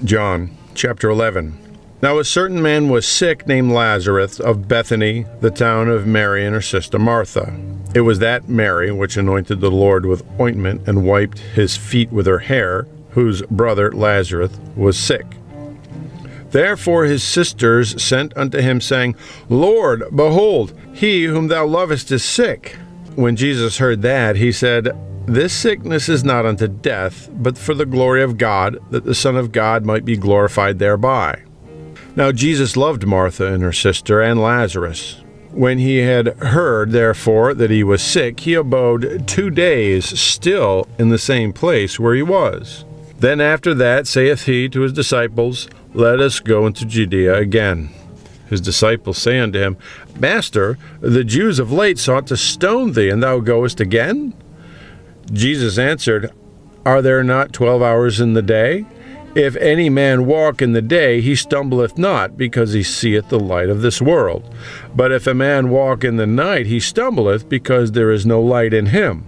John chapter 11. Now a certain man was sick named Lazarus of Bethany, the town of Mary and her sister Martha. It was that Mary which anointed the Lord with ointment and wiped his feet with her hair, whose brother Lazarus was sick. Therefore his sisters sent unto him, saying, Lord, behold, he whom thou lovest is sick. When Jesus heard that, he said, This sickness is not unto death, but for the glory of God, that the Son of God might be glorified thereby. Now Jesus loved Martha and her sister and Lazarus. When he had heard, therefore, that he was sick, he abode 2 days still in the same place where he was. Then after that saith he to his disciples, Let us go into Judaea again. His disciples say unto him, Master, the Jews of late sought to stone thee, and thou goest again? Jesus answered, Are there not 12 hours in the day? If any man walk in the day, he stumbleth not, because he seeth the light of this world. But if a man walk in the night, he stumbleth, because there is no light in him.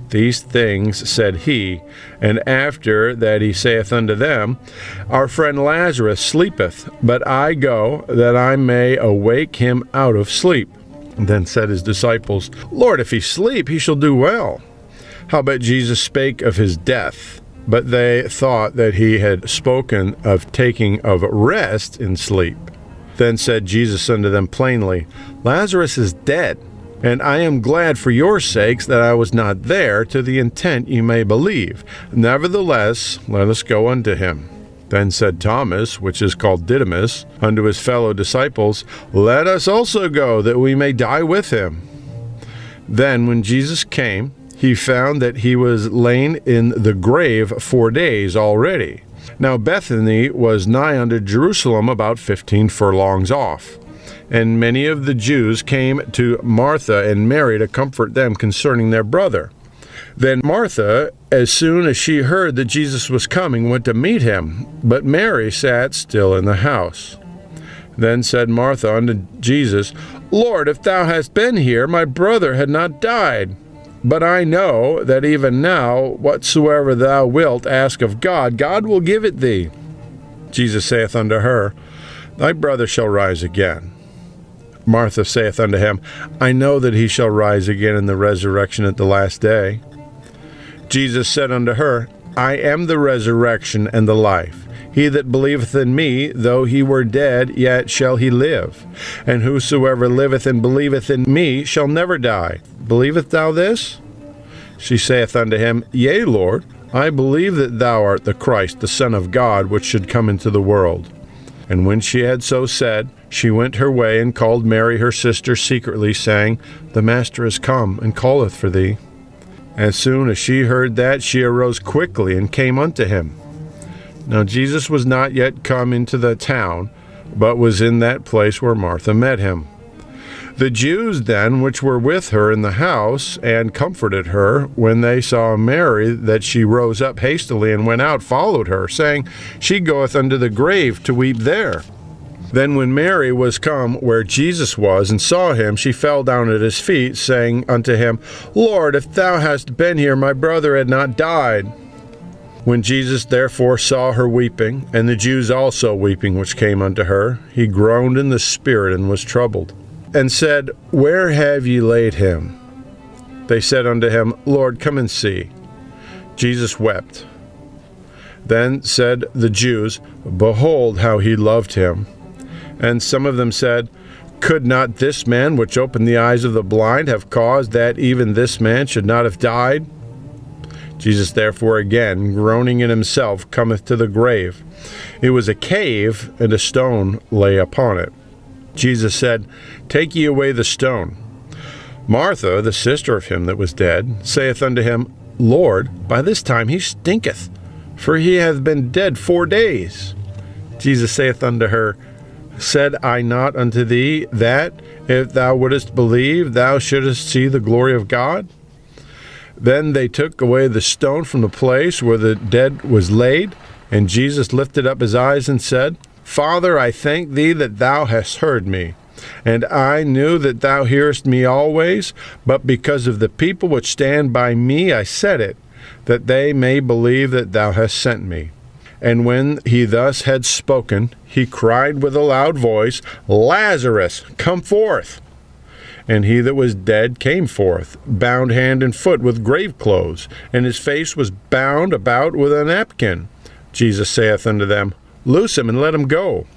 These things said he, and after that he saith unto them, Our friend Lazarus sleepeth, but I go, that I may awake him out of sleep. Then said his disciples, Lord, if he sleep, he shall do well. Howbeit Jesus spake of his death, but they thought that he had spoken of taking of rest in sleep. Then said Jesus unto them plainly, Lazarus is dead, and I am glad for your sakes that I was not there, to the intent ye may believe. Nevertheless, let us go unto him. Then said Thomas, which is called Didymus, unto his fellow disciples, Let us also go, that we may die with him. Then when Jesus came, he found that he was lain in the grave 4 days already. Now Bethany was nigh unto Jerusalem, about 15 furlongs off. And many of the Jews came to Martha and Mary to comfort them concerning their brother. Then Martha, as soon as she heard that Jesus was coming, went to meet him, but Mary sat still in the house. Then said Martha unto Jesus, Lord, if thou hadst been here, my brother had not died. But I know that even now, whatsoever thou wilt ask of God, God will give it thee. Jesus saith unto her, Thy brother shall rise again. Martha saith unto him, I know that he shall rise again in the resurrection at the last day. Jesus said unto her, I am the resurrection and the life. He that believeth in me, though he were dead, yet shall he live. And whosoever liveth and believeth in me shall never die. Believest thou this? She saith unto him, Yea, Lord, I believe that thou art the Christ, the Son of God, which should come into the world. And when she had so said, she went her way and called Mary her sister secretly, saying, The Master is come, and calleth for thee. As soon as she heard that, she arose quickly and came unto him. Now Jesus was not yet come into the town, but was in that place where Martha met him. The Jews then which were with her in the house, and comforted her, when they saw Mary, that she rose up hastily and went out, followed her, saying, She goeth unto the grave to weep there. Then when Mary was come where Jesus was, and saw him, she fell down at his feet, saying unto him, Lord, if thou hadst been here, my brother had not died. When Jesus therefore saw her weeping, and the Jews also weeping which came unto her, he groaned in the spirit, and was troubled, and said, Where have ye laid him? They said unto him, Lord, come and see. Jesus wept. Then said the Jews, Behold how he loved him. And some of them said, Could not this man which opened the eyes of the blind have caused that even this man should not have died? Jesus therefore again, groaning in himself, cometh to the grave. It was a cave, and a stone lay upon it. Jesus said, Take ye away the stone. Martha, the sister of him that was dead, saith unto him, Lord, by this time he stinketh, for he hath been dead 4 days. Jesus saith unto her, Said I not unto thee that, if thou wouldest believe, thou shouldest see the glory of God? Then they took away the stone from the place where the dead was laid, and Jesus lifted up his eyes and said, Father, I thank thee that thou hast heard me. And I knew that thou hearest me always, but because of the people which stand by me I said it, that they may believe that thou hast sent me. And when he thus had spoken, he cried with a loud voice, Lazarus, come forth! And he that was dead came forth, bound hand and foot with grave clothes, and his face was bound about with a napkin. Jesus saith unto them, Loose him, and let him go.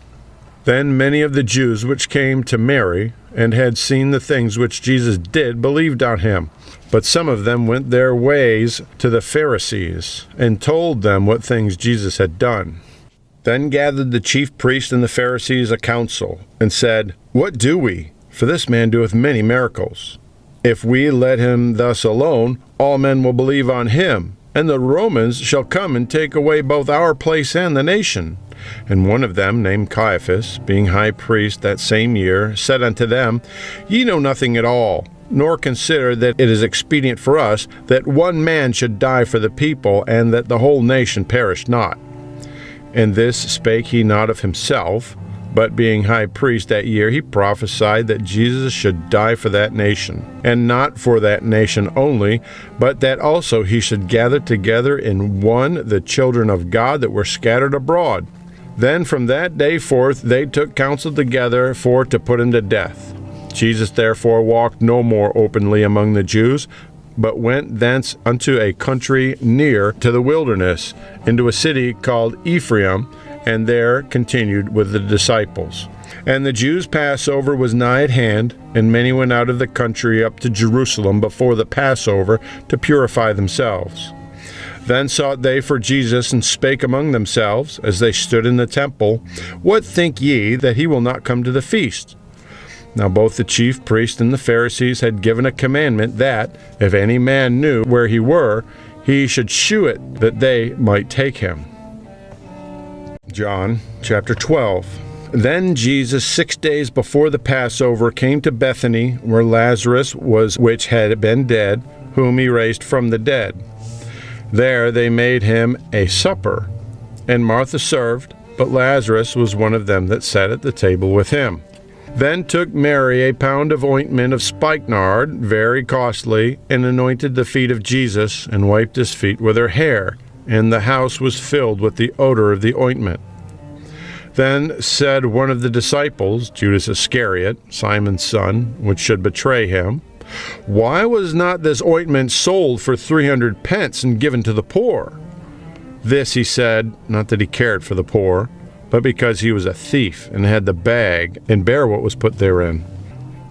Then many of the Jews which came to Mary, and had seen the things which Jesus did, believed on him. But some of them went their ways to the Pharisees, and told them what things Jesus had done. Then gathered the chief priests and the Pharisees a council, and said, What do we? For this man doeth many miracles. If we let him thus alone, all men will believe on him, and the Romans shall come and take away both our place and the nation. And one of them, named Caiaphas, being high priest that same year, said unto them, Ye know nothing at all, nor consider that it is expedient for us that one man should die for the people, and that the whole nation perish not. And this spake he not of himself, but being high priest that year, he prophesied that Jesus should die for that nation, and not for that nation only, but that also he should gather together in one the children of God that were scattered abroad. Then from that day forth they took counsel together for to put him to death. Jesus therefore walked no more openly among the Jews, but went thence unto a country near to the wilderness, into a city called Ephraim, and there continued with the disciples. And the Jews' Passover was nigh at hand, and many went out of the country up to Jerusalem before the Passover to purify themselves. Then sought they for Jesus, and spake among themselves, as they stood in the temple, What think ye, that he will not come to the feast? Now both the chief priests and the Pharisees had given a commandment that, if any man knew where he were, he should shew it, that they might take him. John chapter 12. Then Jesus 6 days before the Passover came to Bethany, where Lazarus was which had been dead, whom he raised from the dead. There they made him a supper, and Martha served, but Lazarus was one of them that sat at the table with him. Then took Mary a pound of ointment of spikenard, very costly, and anointed the feet of Jesus, and wiped his feet with her hair, and the house was filled with the odor of the ointment. Then said one of the disciples, Judas Iscariot, Simon's son, which should betray him, Why was not this ointment sold for 300 pence and given to the poor? This he said, not that he cared for the poor, but because he was a thief, and had the bag, and bare what was put therein.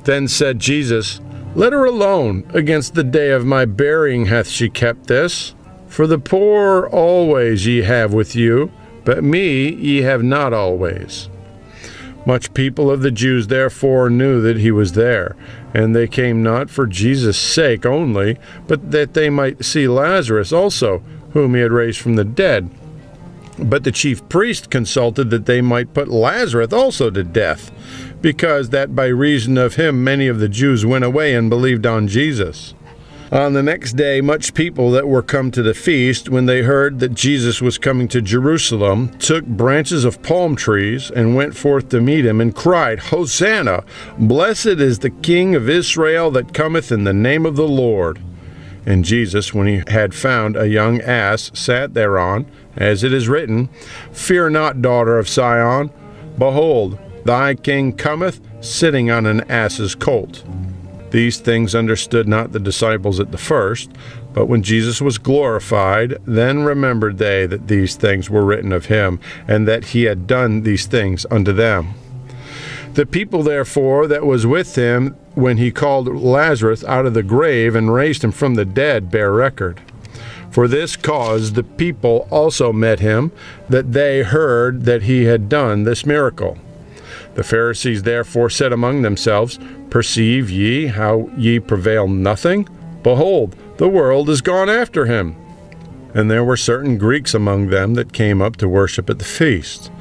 Then said Jesus, Let her alone, against the day of my burying hath she kept this. For the poor always ye have with you, but me ye have not always. Much people of the Jews therefore knew that he was there, and they came not for Jesus' sake only, but that they might see Lazarus also, whom he had raised from the dead. But the chief priest consulted that they might put Lazarus also to death, because that by reason of him many of the Jews went away and believed on Jesus. On the next day much people that were come to the feast, when they heard that Jesus was coming to Jerusalem, took branches of palm trees, and went forth to meet him, and cried, Hosanna! Blessed is the King of Israel that cometh in the name of the Lord. And Jesus, when he had found a young ass, sat thereon, as it is written, Fear not, daughter of Sion, behold, thy king cometh, sitting on an ass's colt. These things understood not the disciples at the first, but when Jesus was glorified, then remembered they that these things were written of him, and that he had done these things unto them. The people therefore that was with him, when he called Lazarus out of the grave and raised him from the dead, bear record. For this cause the people also met him, that they heard that he had done this miracle. The Pharisees therefore said among themselves, Perceive ye how ye prevail nothing? Behold, the world is gone after him. And there were certain Greeks among them that came up to worship at the feast.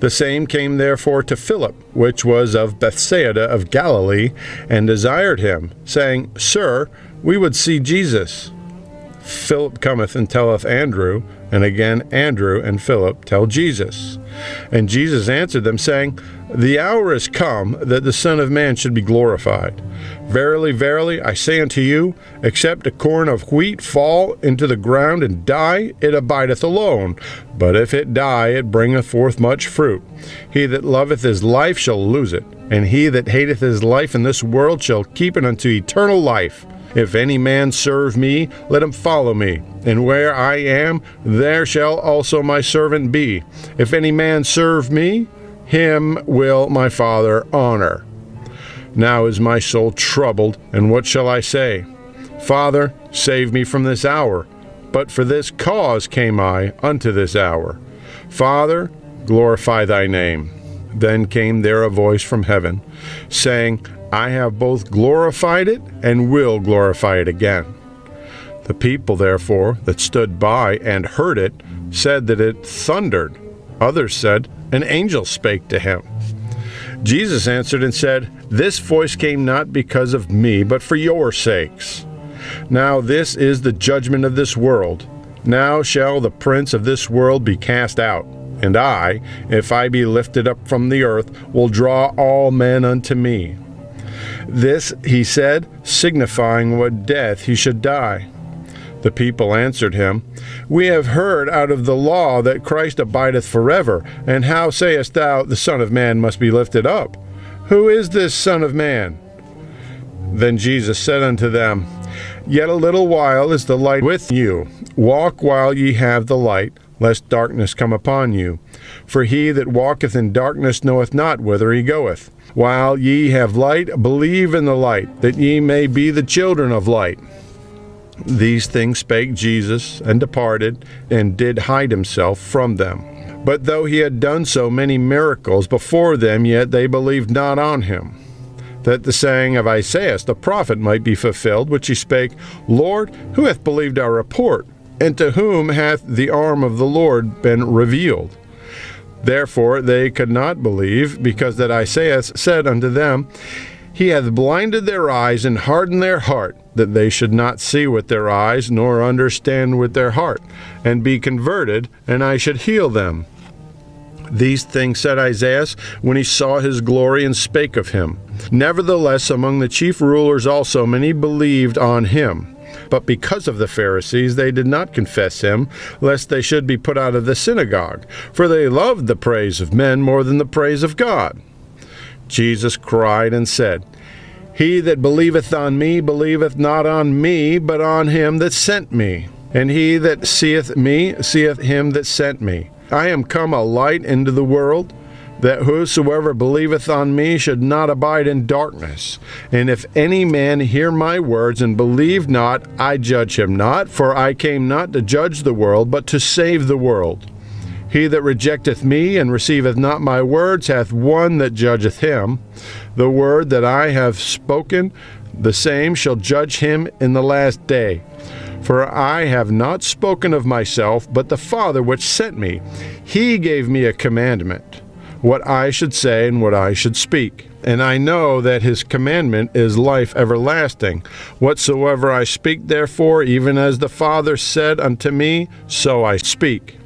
The same came therefore to Philip, which was of Bethsaida of Galilee, and desired him, saying, Sir, we would see Jesus. Philip cometh and telleth Andrew, and again Andrew and Philip tell Jesus. And Jesus answered them, saying, The hour is come that the Son of Man should be glorified. Verily, verily, I say unto you, except a corn of wheat fall into the ground and die, it abideth alone. But if it die, it bringeth forth much fruit. He that loveth his life shall lose it, and he that hateth his life in this world shall keep it unto eternal life. If any man serve me, let him follow me. And where I am, there shall also my servant be. If any man serve me, him will my Father honor. Now is my soul troubled, and what shall I say? Father, save me from this hour. But for this cause came I unto this hour. Father, glorify thy name. Then came there a voice from heaven, saying, I have both glorified it, and will glorify it again. The people, therefore, that stood by and heard it, said that it thundered. Others said, an angel spake to him. Jesus answered and said, This voice came not because of me, but for your sakes. Now this is the judgment of this world. Now shall the prince of this world be cast out. And I, if I be lifted up from the earth, will draw all men unto me. This he said, signifying what death he should die. The people answered him, We have heard out of the law that Christ abideth forever, and how sayest thou, the Son of Man must be lifted up? Who is this Son of Man? Then Jesus said unto them, Yet a little while is the light with you. Walk while ye have the light, lest darkness come upon you. For he that walketh in darkness knoweth not whither he goeth. While ye have light, believe in the light, that ye may be the children of light. These things spake Jesus, and departed, and did hide himself from them. But though he had done so many miracles before them, yet they believed not on him. That the saying of Isaiah the prophet might be fulfilled, which he spake, Lord, who hath believed our report? And to whom hath the arm of the Lord been revealed? Therefore they could not believe, because that Isaiah said unto them, He hath blinded their eyes and hardened their heart, that they should not see with their eyes, nor understand with their heart, and be converted, and I should heal them. These things said Isaiah when he saw his glory, and spake of him. Nevertheless, among the chief rulers also many believed on him. But because of the Pharisees they did not confess him, lest they should be put out of the synagogue, for they loved the praise of men more than the praise of God. Jesus cried and said, He that believeth on me believeth not on me, but on him that sent me. And he that seeth me seeth him that sent me. I am come a light into the world, that whosoever believeth on me should not abide in darkness. And if any man hear my words and believe not, I judge him not, for I came not to judge the world, but to save the world. He that rejecteth me and receiveth not my words hath one that judgeth him. The word that I have spoken, the same shall judge him in the last day. For I have not spoken of myself, but the Father which sent me. He gave me a commandment, what I should say and what I should speak. And I know that his commandment is life everlasting. Whatsoever I speak, therefore, even as the Father said unto me, so I speak.